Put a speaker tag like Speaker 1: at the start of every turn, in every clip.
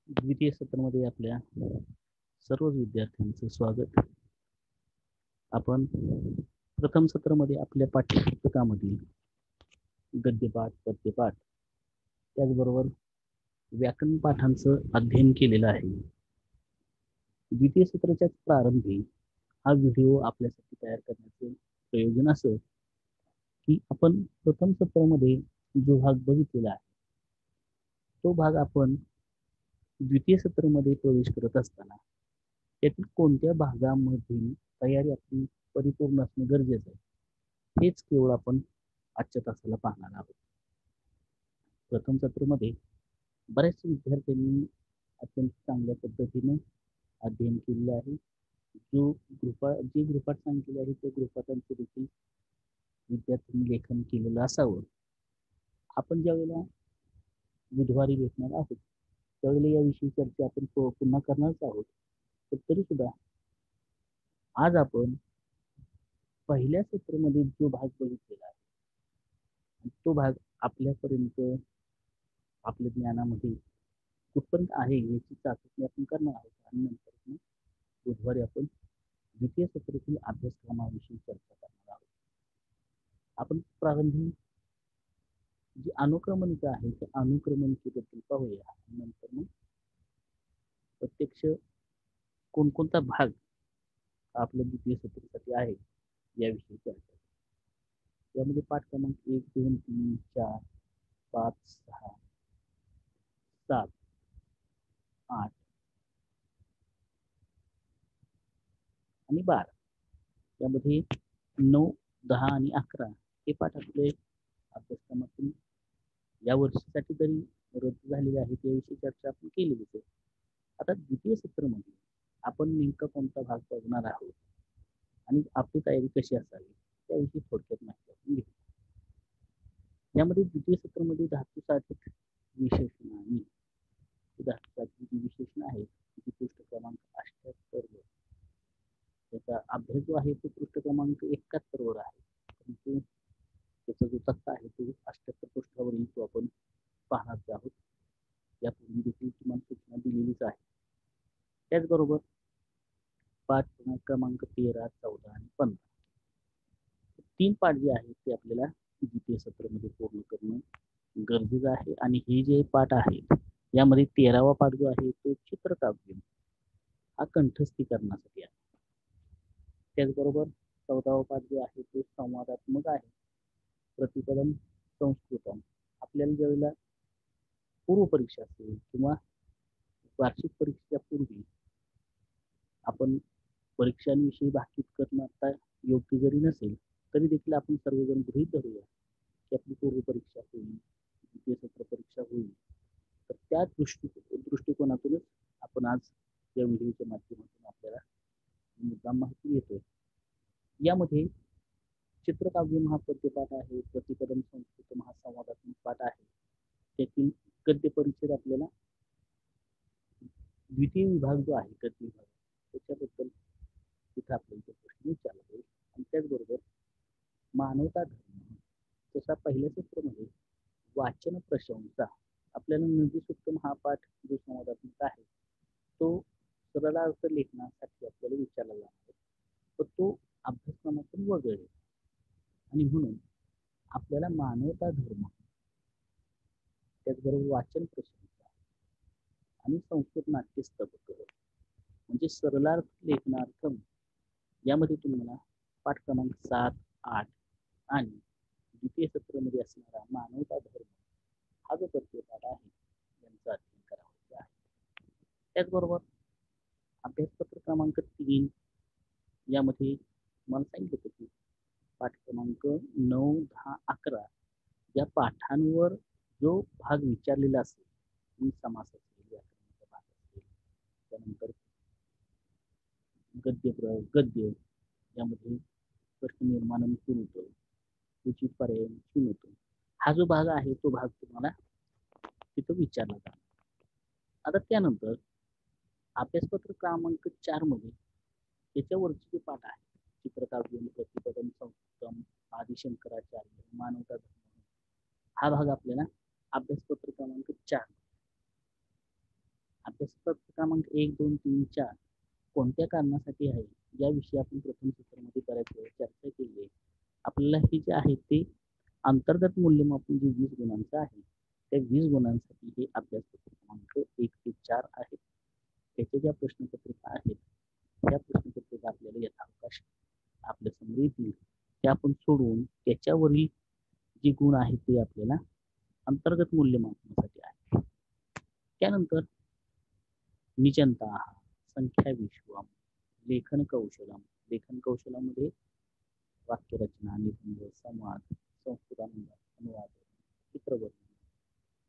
Speaker 1: द्वितीय सत्रामध्ये आपल्या सर्व विद्यार्थ्यांचं स्वागत. आपण प्रथम सत्रामध्ये आपल्या पाठ्यपुस्तकामधील गद्यपाठ, पद्यपाठ त्याचबरोबर व्याकरण पाठांचं अध्ययन केलेलं आहे. द्वितीय सत्राच्या प्रारंभी हा व्हिडिओ आपल्यासाठी तयार करण्याचे प्रयोजन असं की आपण प्रथम सत्रामध्ये जो भाग बघितलेला आहे तो भाग आपण द्वितीय सत्रामध्ये प्रवेश करत असताना त्यातील कोणत्या भागामधील तयारी आपली परिपूर्ण असणे गरजेचं आहे हेच केवळ आपण आजच्या तासाला पाहणार आहोत. प्रथम सत्रामध्ये बऱ्याच विद्यार्थ्यांनी अत्यंत चांगल्या पद्धतीने अध्ययन केलेलं आहे. जे गृहपाठ सांगितले आहे त्या गृहपाठांचे देखील विद्यार्थ्यांनी लेखन केलेलं असावं. आपण ज्यावेळेला बुधवारी भेटणार आहोत त्यावेळेला याविषयी चर्चा आपण पुन्हा करणारच आहोत. तर तरी सुद्धा आज आपण पहिल्या सत्रामध्ये जो भाग बघितलेला आहे तो भाग आपल्यापर्यंत आपल्या ज्ञानामध्ये कुठपर्यंत आहे याची चाचणी आपण करणार आहोत आणि नंतर बुधवारी आपण द्वितीय सत्रातील अभ्यासक्रमाविषयी चर्चा करणार आहोत. आपण प्रारंभी जी अनुक्रमणिका आहे त्या अनुक्रमणिकेबद्दल पाहूया. नंतर मग प्रत्यक्ष कोणकोणता भाग आपल्या द्वितीय सत्रासाठी आहे याविषयी चर्चा. यामध्ये पाठ क्रमांक 1, 2, 3, 4, 5, 6, 7, 8 आणि 12 यामध्ये 9, 10 आणि 11 हे पाठ आपले अभ्यासक्रमातून या वर्षीसाठी तरी रद्द झालेले आहे त्याविषयी चर्चा आपण केलेलीच आहे. आता द्वितीय सत्रामध्ये आपण नेमका कोणता भाग बघणार आहोत आणि आपली तयारी कशी असावी त्याविषयी थोडक्यात माहिती आपण घेऊ. यामध्ये द्वितीय सत्रामध्ये धातू साधित विशेषण आणि धातू साधित जी विशेषण आहेत ती पृष्ठ क्रमांक 78 वर त्याचा अभ्यास जो आहे तो पृष्ठ क्रमांक 71 वर आहे. परंतु त्याचा जो तक्ता आहे तो 78 पृष्ठावरील तो आपण पाहणार आहोत. यापूर्वी देखील तुम्हाला सूचना दिलेलीच आहे. त्याचबरोबर पाठ क्रमांक 13, 14 आणि 15 तीन पाठ जे आहेत ते आपल्याला द्वितीय सत्रामध्ये पूर्ण करणं गरजेचं आहे. आणि हे जे पाठ आहेत यामध्ये 13वा पाठ जो आहे तो चित्रकाव्य हा कंठस्थीकरणासाठी आहे. त्याचबरोबर 14वा पाठ जो आहे तो संवादात्मक आहे. प्रतिपदम संस्कृतम आपल्याला ज्यावेळेला पूर्व परीक्षा असेल किंवा वार्षिक परीक्षेच्या पूर्वी आपण परीक्षांविषयी भाकीत करणं आता योग्य जरी नसेल तरी देखील आपण सर्वजण गृहीत धरूया की आपली पूर्व परीक्षा होईल, द्वितीय सत्र परीक्षा होईल. तर त्या दृष्टिकोनातूनच आपण आज या व्हिडिओच्या माध्यमातून आपल्याला मुद्दाम माहिती घेतोय. यामध्ये चित्रकाव्य महापद्यपाठ आहे, प्रतिपदम संस्कृत महासंवादात्मक पाठ आहे. त्यातील गद्य परिच्छेद आपल्याला द्वितीय विभाग जो आहे गद्य विभाग त्याच्याबद्दल तिथं आपल्याला प्रश्न विचारला जाईल. आणि त्याचबरोबर मानवता धर्म तसा पहिल्या सत्रामध्ये वाचन प्रशंसा आपल्याला नदीसुत्तम हा पाठ जो संवादात्मक आहे तो सरलार्थ लेखनासाठी आपल्याला विचारला जाणार आहे. तर तो अभ्यासक्रमातून वगळेल आणि म्हणून आपल्याला मानवता धर्म त्याचबरोबर वाचन प्रशंसा आणि संस्कृत नाट्यस्तबक म्हणजे सरलार्थ लेखनार्थम यामध्ये तुम्हाला पाठ क्रमांक 7, 8 आणि द्वितीय सत्रामध्ये असणारा मानवता धर्म हा जो पद्यपाठ आहे यांचा अध्ययन करायचा आहे. त्याचबरोबर अभ्यासपत्र क्रमांक 3 यामध्ये मला सांगितलं होतं की पाठ क्रमांक 9, 10, 11 या पाठांवर जो भाग विचारलेला असेल समास असेल, व्याकरणाचा भाग असेल, त्यानंतर गद्य यामध्ये प्रश्न निर्माण होतं, उचित पर्याय होतो. हा जो भाग आहे तो भाग तुम्हाला तिथं विचारला जाणार. आता त्यानंतर अभ्यासपत्र क्रमांक 4 मध्ये त्याच्यावरचे जे पाठ आहे चित्रकाव्य, प्रतिपदम संस्कृतम, आदिशंकराचार्य, मानवता धर्म हा भाग आपल्याला अभ्यासपत्र क्रमांक 4 अभ्यासपत्र क्रमांक 1, 2, 3, 4 कोणत्या कारणासाठी आहे याविषयी आपण प्रथम सत्रामध्ये बऱ्याच वेळा चर्चा केली आहे. आपल्याला हे जे आहे ते अंतर्गत मूल्यमापन जे 20 गुणांचं आहे त्या 20 गुणांसाठी हे अभ्यासपत्र क्रमांक 1 ते 4 आहे. त्याच्या ज्या प्रश्नपत्रिका आहेत त्या प्रश्नपत्रिका आपल्याला यथावकाश आपल्या समोर येतील ते आपण सोडून त्याच्यावरील जे गुण आहेत ते आपल्याला अंतर्गत मूल्यमापनासाठी आहे. त्यानंतर निचंता, संख्या विश्वम, लेखन कौशलामध्ये वाक्यरचना, निबंध, संवाद, अनुवाद, चित्रवर्णन,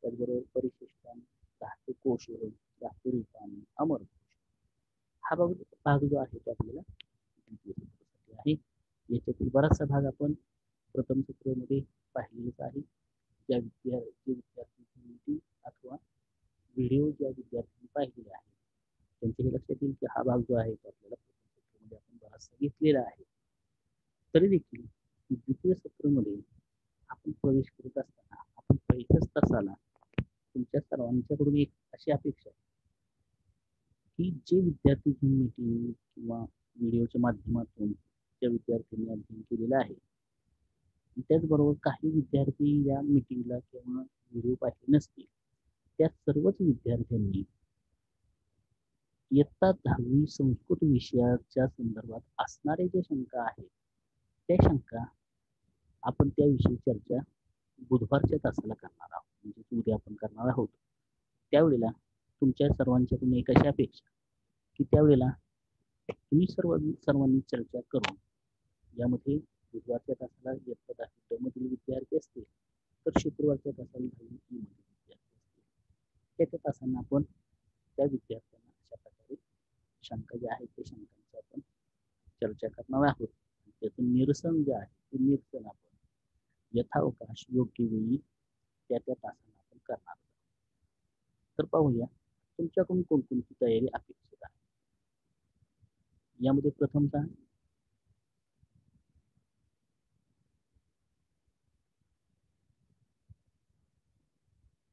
Speaker 1: त्याचबरोबर परिशिष्टन, धातुकोश, धातुरूपाने, अमरकोश हा भाग जो आहे तो आपल्याला आहे. याच्यातील बराचसा भाग आपण प्रथम सत्रामध्ये पाहिलेलाच आहे. ज्या विद्यार्थी अथवा व्हिडिओ ज्या विद्यार्थ्यांनी पाहिलेले आहे त्यांचे हे लक्षात येईल की हा भाग जो आहे तो आपल्याला प्रथम सत्रामध्ये आपण बराचसा घेतलेला आहे. तरी देखील द्वितीय सत्रामध्ये आपण प्रवेश करत असताना आपण पहिल्याच तासाला तुमच्या सर्वांच्याकडून एक अशी अपेक्षा आहे की जे विद्यार्थी झूम मीटिंग किंवा व्हिडिओच्या माध्यमातून त्या विद्यार्थ्यांनी अध्ययन केलेलं आहे त्याचबरोबर काही विद्यार्थी या मीटिंगला किंवा व्हिडिओ पाहिले नसतील त्या सर्वच विद्यार्थ्यांनी इयत्ता 10वी संस्कृत विषयाच्या संदर्भात असणारे जे शंका आहेत त्या शंका आपण त्याविषयी चर्चा बुधवारच्या तासाला करणार आहोत. म्हणजे उद्या आपण करणार आहोत. त्यावेळेला तुमच्या सर्वांच्याकडून एक अशी अपेक्षा की त्यावेळेला तुम्ही सर्वांनी चर्चा करून यामध्ये बुधवारच्या तासाला इयत्ता 10वी मधील विद्यार्थी असतील तर शुक्रवारच्या तासाला 10वी मधील विद्यार्थी असतील त्याच्या तासांना आपण त्या विद्यार्थ्यांना अशा प्रकारे शंका ज्या आहेत त्या शंकांची आपण चर्चा करणार आहोत. त्याचं निरसन जे आहे ते निरसन आपण यथावकाश योग्य वेळी त्या तासांना आपण करणार आहोत. तर पाहूया तुमच्याकडून कोणकोणती तयारी अपेक्षित आहे. यामध्ये प्रथमतः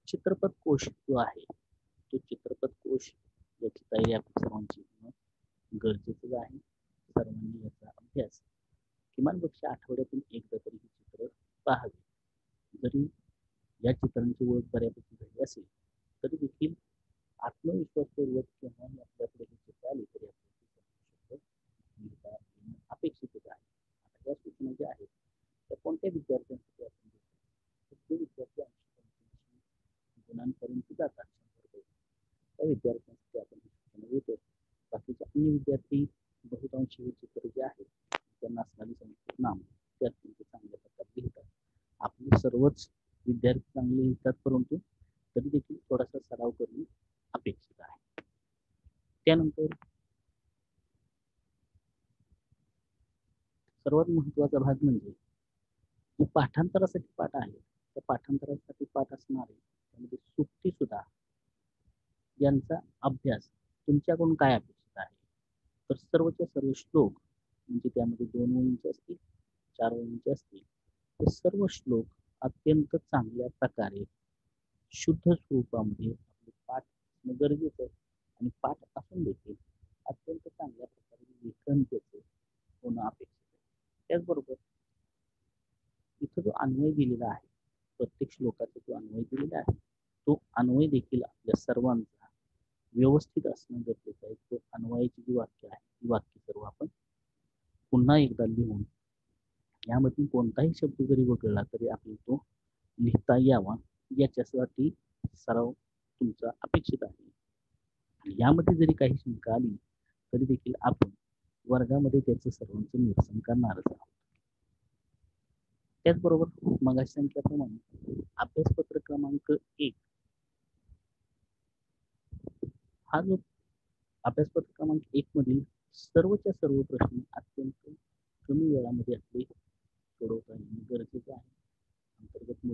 Speaker 1: चित्रपट कोश जो आहे तो चित्रपट कोश याची तयारी आपण सर्वांची गरजेचं आहे. सर्वांनी याचा अभ्यास किमान पक्ष आठवड्यातून एकदा तरी हे चित्र पाहावे. जरी या चित्रांची ओळख बऱ्यापैकी झाली असेल तरी देखील आत्मविश्वासपूर्वक केव्हा आपल्याकडे हे चित्र आले तरी आपल्याला अपेक्षितच आहे. आता या सूचना ज्या आहेत त्या कोणत्या विद्यार्थ्यांसाठी आपण देतो ते विद्यार्थी गुणांपर्यंत जातात 100 त्या विद्यार्थ्यांसाठी आपण सूचना देतो. बाकीचे अन्य विद्यार्थी बहुतांश हे चित्र जे आहेत त्यांना असणारी संस्कृत नाम ते अत्यंत चांगल्या प्रकारे लिहितात. आपले सर्वच विद्यार्थी चांगले लिहितात परंतु तरी देखील थोडासा सराव करणे अपेक्षित आहे. त्यानंतर सर्वात महत्वाचा भाग म्हणजे जे पाठांतरासाठी पाठ आहे त्या पाठांतरासाठी पाठ असणारे त्यामध्ये सुट्टी सुद्धा यांचा अभ्यास तुमच्याकडून काय अपेक्षित आहे. तर सर्वच्या सर्व श्लोक म्हणजे त्यामध्ये 2 ओळींचे असतील 4 ओळींचे असतील ते सर्व श्लोक अत्यंत चांगल्या प्रकारे शुद्ध स्वरूपामध्ये आपले पाठ असणं गरजेचं आहे आणि पाठ असून देखील अत्यंत चांगल्या प्रकारे लेखन त्याचे होणं अपेक्षित आहे. त्याचबरोबर इथं जो अन्वय दिलेला आहे प्रत्येक श्लोकाचा जो अन्वय दिलेला आहे तो अन्वय देखील आपल्या सर्वांचा व्यवस्थित असणं गरजेचं आहे. तो अन्वयाची जी वाक्य आहे ती वाक्य सर्व आपण पुन्हा एकदा लिहून यामधून कोणताही शब्द जरी वगळला तरी आपल्याला तो लिहिता यावा याच्यासाठी सराव तुमचा अपेक्षित आहे. यामध्ये जरी काही शंका आली तरी देखील आपण वर्गामध्ये त्याचं सर्वांचं निरसन करणारच आहोत. त्याचबरोबर मगाशी सांगितल्याप्रमाणे अभ्यासपत्र क्रमांक 1 हा जो अभ्यासपत्र क्रमांक 1 मधील सर्वच्या सर्व प्रश्न अत्यंत कमी वेळामध्ये आपले सोडवता येणे गरजेचं आहे. अंतर्गत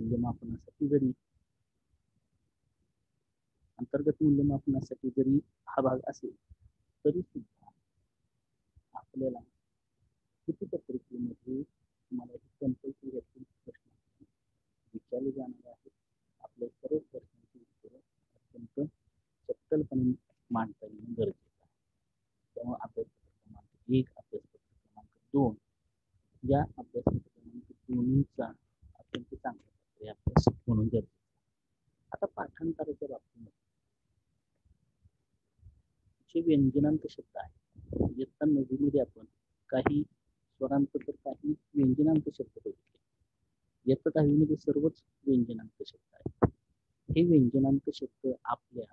Speaker 1: मूल्यमापनासाठी जरी हा भाग असेल तरी सुद्धा आपल्याला किती पत्रिकेमध्ये तुम्हाला कंपल्सरी यातील प्रश्न विचारले जाणार आहेत. आपल्या सर्व प्रश्नांची उत्तरं अत्यंत चपटलपणे मांडता येणं गरजेचं आहे. त्यामुळे अभ्यासपत्र क्रमांक 1, अभ्यासपत्र क्रमांक 2 या अभ्यासपत्र क्रमांक दोन्हीचा अत्यंत चांगल्या प्रकारे अभ्यास होणं गरजेचं आहे. आता पाठांतराच्या बाबतीमध्ये जे व्यंजनांक शब्द आहे, इयत्ता 9वी मध्ये आपण काही स्वरांत तर काही व्यंजनांक शब्द बघितले. इयत्ता 10वी मध्ये सर्वच व्यंजनांक शब्द आहेत. हे व्यंजनांक शब्द आपल्या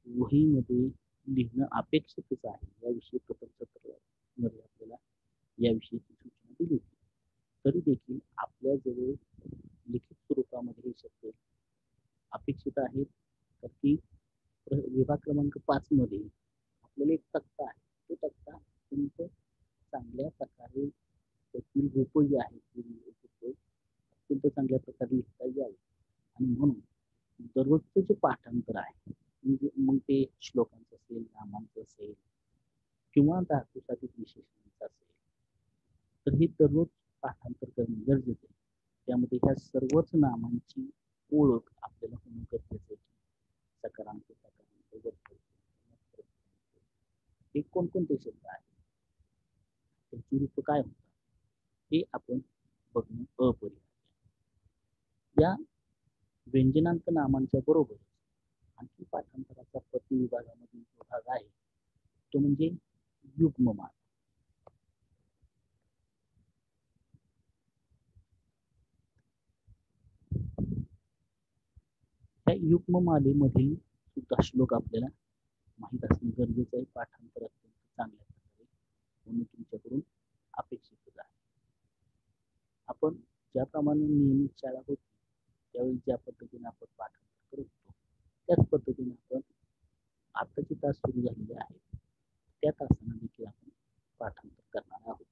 Speaker 1: वहीमध्ये लिहिणं अपेक्षितच आहे. याविषयी प्रथम सत्रामध्ये आपल्याला याविषयीची सूचना दिली होती. तरी देखील आपल्याजवळ लिखित स्वरूपामध्ये हे शब्द अपेक्षित आहेत. तर की विभाग क्रमांक 5 मध्ये आपल्याला एक तक्ता आहे. तो तक्ता अत्यंत चांगल्या प्रकारे त्यातील रूप जे आहेत अत्यंत चांगल्या प्रकारे लिहिता यावे आणि म्हणून दररोजचं जे पाठांतर आहे म्हणजे मग ते श्लोकांचं असेल, नामांचं असेल किंवा धातुसाधित विशेषणांचं असेल, तर हे दररोज पाठांतर करणे गरजेचे आहे. त्यामध्ये ह्या सर्वच नामांची ओळख आपल्याला होणं गरजेचं आहे. सकारांक, हे कोणकोणते शब्द आहेत, त्यांची रूप काय होतात हे आपण बघणं अपरिहार्य आहे. या व्यंजनांक नामांच्या बरोबर आणखी पाठांतराचा प्रति विभागामधील जो भाग आहे तो म्हणजे युग्ममान. त्या युग्ममालेमधील सुद्धा श्लोक आपल्याला माहीत असणे गरजेचं आहे. पाठांतर अत्यंत चांगल्या प्रकारे म्हणून तुमच्याकडून अपेक्षित आहे. आपण ज्याप्रमाणे नियमित शाळा होती त्यावेळी ज्या पद्धतीने आपण पाठांतर करत होतो त्याच पद्धतीने आपण आताचे तास सुरू झालेले आहेत त्या तासांना देखील आपण पाठांतर करणार आहोत.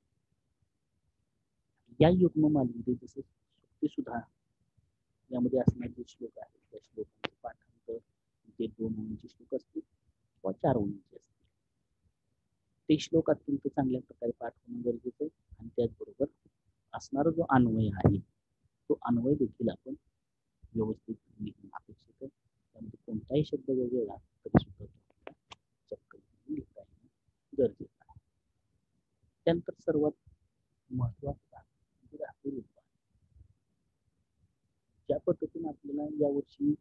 Speaker 1: या युग्ममालेमध्ये जसे सुक्ती सुद्धा यामध्ये असणारे जे श्लोक आहेत त्या श्लोकांचे पाठांतर जे 2 ओळींचे श्लोक असतील किंवा 4 ओळींचे असतील ते श्लोक अत्यंत चांगल्या प्रकारे पाठ होणं गरजेचं आहे. आणि त्याचबरोबर असणारा जो अन्वय आहे तो अन्वय देखील आपण व्यवस्थित लिहिणं अपेक्षित आहे. त्यामध्ये कोणताही शब्द वेगळा तरी सुद्धा चक्क लिहिता येणं गरजेचं आहे. त्यानंतर सर्वात महत्वाचा म्हणजे धातू रूप. ज्या पद्धतीने आपल्याला यावर्षी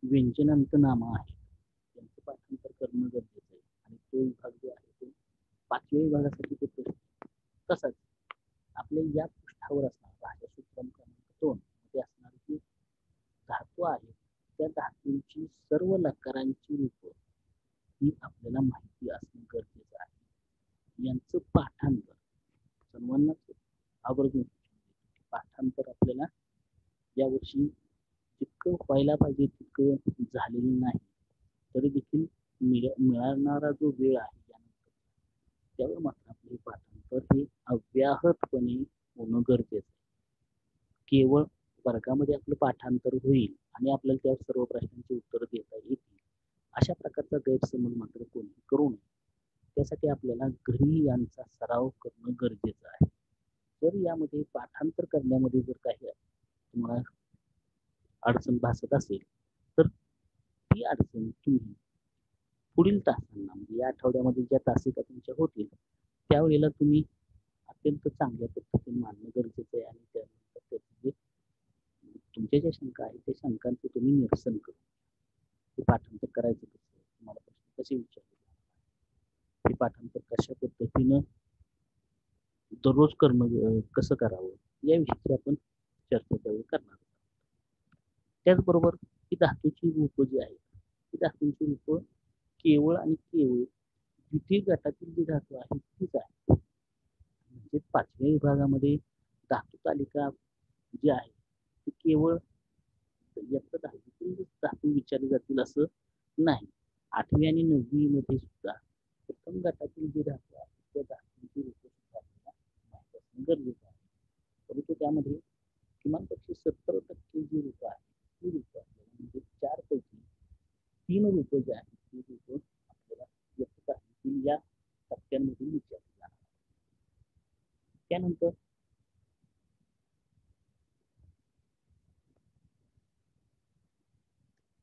Speaker 1: व्यंजनांक नामं आहेत त्यांचं पाठांतर करणं गरजेचं आहे आणि तो विभाग जो आहे तो 5व्या विभागासाठी तो तसाच आपल्या या पृष्ठावर असणार भाषासूत्रम क्रमांक 2 मध्ये असणारे जे धातू आहेत त्या धातूंची सर्व लकारांची रूप ही आपल्याला माहिती असणं गरजेचं आहे. यांचं पाठांतर सर्वांनाच आवर्जून पाठांतर आपल्याला यावर्षी जितकं व्हायला पाहिजे तितकं झालेलं नाही. तरी देखील मिळणारा जो वेळ आहे यानंतर त्यावर मात्र आपले पाठांतर हे अव्याहतपणे होणं गरजेचं आहे. केवळ वर्गामध्ये आपलं पाठांतर होईल आणि आपल्याला त्या सर्व प्रश्नांची उत्तरं देता येतील अशा प्रकारचा गैरसमज मात्र कोणी करू नये. त्यासाठी आपल्याला घरी यांचा सराव करणं गरजेचं आहे. जर यामध्ये पाठांतर करण्यामध्ये जर काही तुम्हाला अडचण भासत असेल तर ती अडचण तुम्ही पुढील तासांना म्हणजे या आठवड्यामध्ये ज्या तासिका तुमच्या होतील त्यावेळेला तुम्ही अत्यंत चांगल्या पद्धतीने मांडणं गरजेचं आहे. आणि त्यानंतर त्याचे जे तुमच्या ज्या शंका आहेत त्या शंकांचं तुम्ही निरसन करून हे पाठांतर करायचं कसं, तुम्हाला प्रश्न कसे विचारले, हे पाठांतर कशा पद्धतीनं दररोज करणं कसं करावं याविषयी आपण चर्चा त्यावेळी करणार आहोत. त्याचबरोबर ही धातूची रूप जी आहेत ही धातूंची रूप केवळ आणि केवळ द्वितीय गटातील जी धातू आहे तीच आहे. म्हणजे 5व्या विभागामध्ये धातू तालिका जी आहे ती केवळ इयत्ता 10वीतील धातू विचारले जातील असं नाही. 8वी आणि 9वी मध्ये सुद्धा प्रथम गटातील जे धातू आहेत त्या धातूंची रूप सुद्धा आपल्याला माहिती असणं गरजेचं आहे. परंतु त्यामध्ये किमान 70% जी रूप आहे ती रूप आपल्याला म्हणजे 4 पैकी 3 रूप जे आहेत ती रूप आपल्याला इयत्ता 10वीतील या टप्प्यांमधून विचारली जाणार. त्यानंतर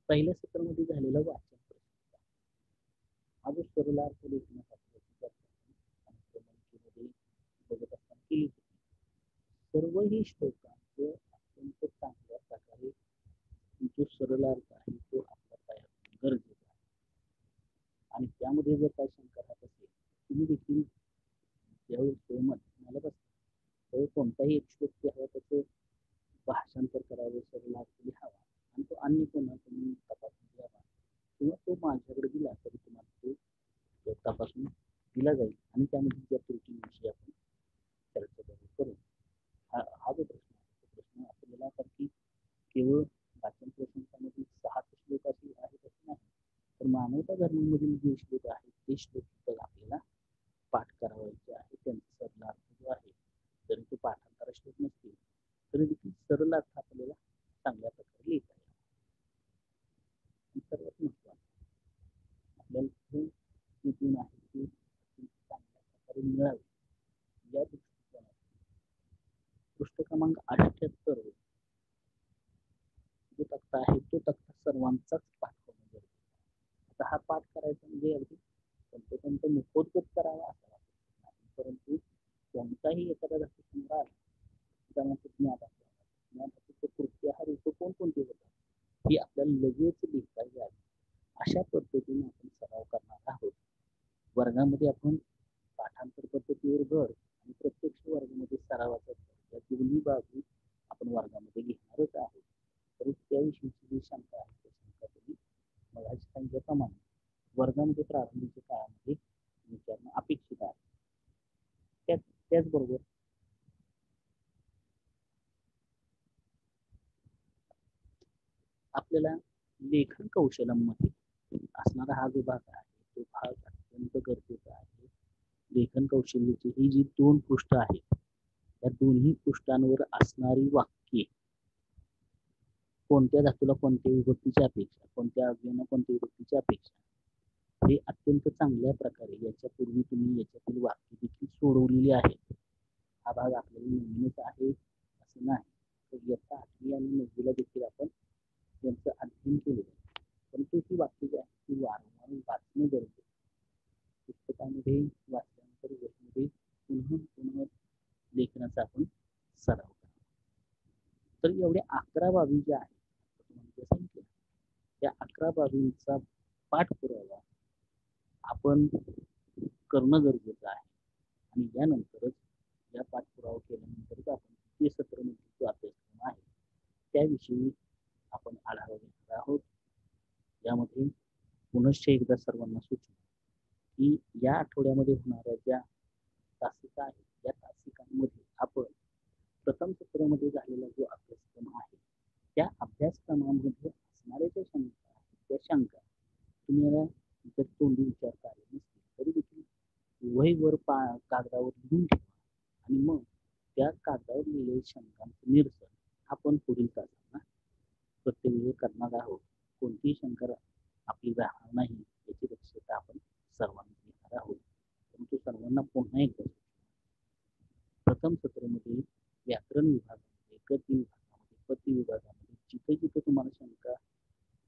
Speaker 1: पहिल्या सत्रामध्ये झालेला वाचन प्रश्न हा जो सरळ अर्थ लेखनासाठी बघत असताना केली होती. सर्वही श्लोकांचं अत्यंत चांगल्या प्रकारे जो सरळ अर्थ आहे तो आपला तयार होणं गरजेचं आहे. आणि त्यामध्ये जर काही शंका राहत असेल तुम्ही देखील ज्यावेळी सहमत मला बस त्यावेळी कोणताही एक श्लोक जे हवा त्याचं भाषांतर करावं, सरळ अर्थ लिहावा आणि तो अन्य कोणा तुम्ही तपासून द्यावा किंवा तो माझ्याकडे दिला तरी तुम्हाला तो तपासून दिला जाईल आणि त्यामध्ये ज्या त्रुटींविषयी आपण चर्चा करू. हा जो प्रश्न आहे तो प्रश्न आपल्याला तर की केवळ वाचन प्रशंसामधील 6 श्लोक असे आहेत असं नाही, तर मानवता धर्मामधील जे श्लोक आहेत ते श्लोक आपल्याला पाठ करावायचे आहे. त्यांचा सरळ अर्थ जो आहे जरी तो पाठांतर श्लोक नसतील तरी देखील सरळ अर्थ आपल्याला चांगल्या प्रकारे लिहिता येईल. सर्वात महत्वाचं आपल्याला जे गुण आहे ते चांगल्या प्रकारे मिळावे या दृष्टिकोनातून पृष्ठ क्रमांक 78 जो तक्ता आहे तो तक्ता सर्वांचाच पाठ होणं गरजेचं आहे. आता हा पाठ करायचा म्हणजे अगदी तंतोतंत मुखोद्गत करावा असा वाटत नाही, परंतु कोणताही एखादा धातू समोर आला उदाहरणार्थ ज्ञाधातूचं कृत्य हा रूप कोणकोणते होतात ही आपल्याला लगेच लिहिता यावी अशा पद्धतीने आपण सराव करणार आहोत. वर्गामध्ये आपण पाठांतर पद्धतीवर भर आणि प्रत्यक्ष वर्गामध्ये सरावाचा भर या दोन्ही बाजू आपण वर्गामध्ये घेणारच आहोत. तरी त्याविषयीची जी शंका आहे त्या शंका तुम्ही मगाशी सांगितल्याप्रमाणे वर्गामध्ये प्रारंभीच्या काळामध्ये विचारणं अपेक्षित आहे. त्याचबरोबर आपल्याला लेखन कौशल्यांमध्ये असणारा हा जो भाग आहे तो भाग अत्यंत गरजेचा आहे. लेखन कौशल्याची ही जी 2 पृष्ठ आहेत त्या दोन्ही पृष्ठांवर असणारी वाक्ये कोणत्या धातूला कोणत्या विभक्तीची अपेक्षा, कोणत्या अव्ययाला कोणत्या विभक्तीची अपेक्षा हे अत्यंत चांगल्या प्रकारे याच्यापूर्वी तुम्ही याच्यातील वाक्य देखील सोडवलेली आहेत. हा भाग आपल्याला नवीनच आहे असं नाही, तर इयत्ता 8वी आणि 9वीला देखील आपण यांचं अध्ययन केलेलं आहे. परंतु ही वाक्य जी आहे ती वारंवार वाचणं गरजेचं आहे. पुस्तकामध्ये वाचल्यानंतर वहीमध्ये पुन्हा लेखनाचा आपण सराव करा. तर एवढ्या 11 बाबी ज्या आहेत तुम्हाला सांगितलं त्या 11 बाबींचा पाठपुरावा आपण करणं गरजेचं आहे आणि यानंतरच या पाठपुरावा केल्यानंतरच आपण ते सत्रामध्ये जो अभ्यासक्रम आहे त्याविषयी आपण आढावा घेणार आहोत. यामध्ये पुनश्च एकदा सर्वांना सूचना की या आठवड्यामध्ये होणाऱ्या ज्या तासिका आहेत या तासिकांमध्ये आपण प्रथम सत्रामध्ये झालेला जो अभ्यासक्रम आहे त्या अभ्यासक्रमामध्ये असणाऱ्या ज्या शंका आहेत त्या शंका तुम्हाला जर तोंडी विचारता आले नसतील तरी देखील वहीवर कागदावर लिहून ठेवा आणि मग त्या कागदावर लिहिलेल्या शंकांचं निरसन आपण पुढील तासांना प्रत्येक वेळी करणार आहोत. कोणतीही शंका आपली राहणार नाही याची दक्षता आपण सर्वांना घेणार आहोत. परंतु सर्वांना पुन्हा एकदा प्रथम सत्रामध्ये व्याकरण विभागामध्ये, गद्य विभागामध्ये, पद्य विभागामध्ये जिथे जिथे तुम्हाला शंका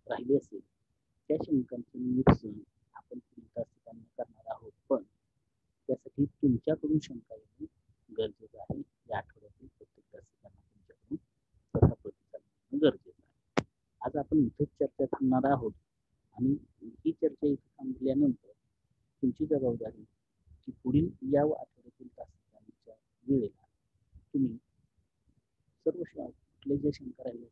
Speaker 1: राहिली असेल त्या शंकांचं निरसन आपण पुढील तासिकांना करणार आहोत. पण त्यासाठी तुमच्याकडून शंका येणं गरजेचं आहे. या आठवड्यातील प्रत्येक तासिकांना तुमच्याकडून तसा प्रतिसाद मिळणं गरजेचं आहे. आज आपण इथंच चर्चा थांबणार आहोत आणि ही चर्चा इथे थांबल्यानंतर तुमची जबाबदारी की पुढील या आठवड्यातील तासिकांच्या वेळेला तुम्ही सर्व कुठले जे शंका राहिले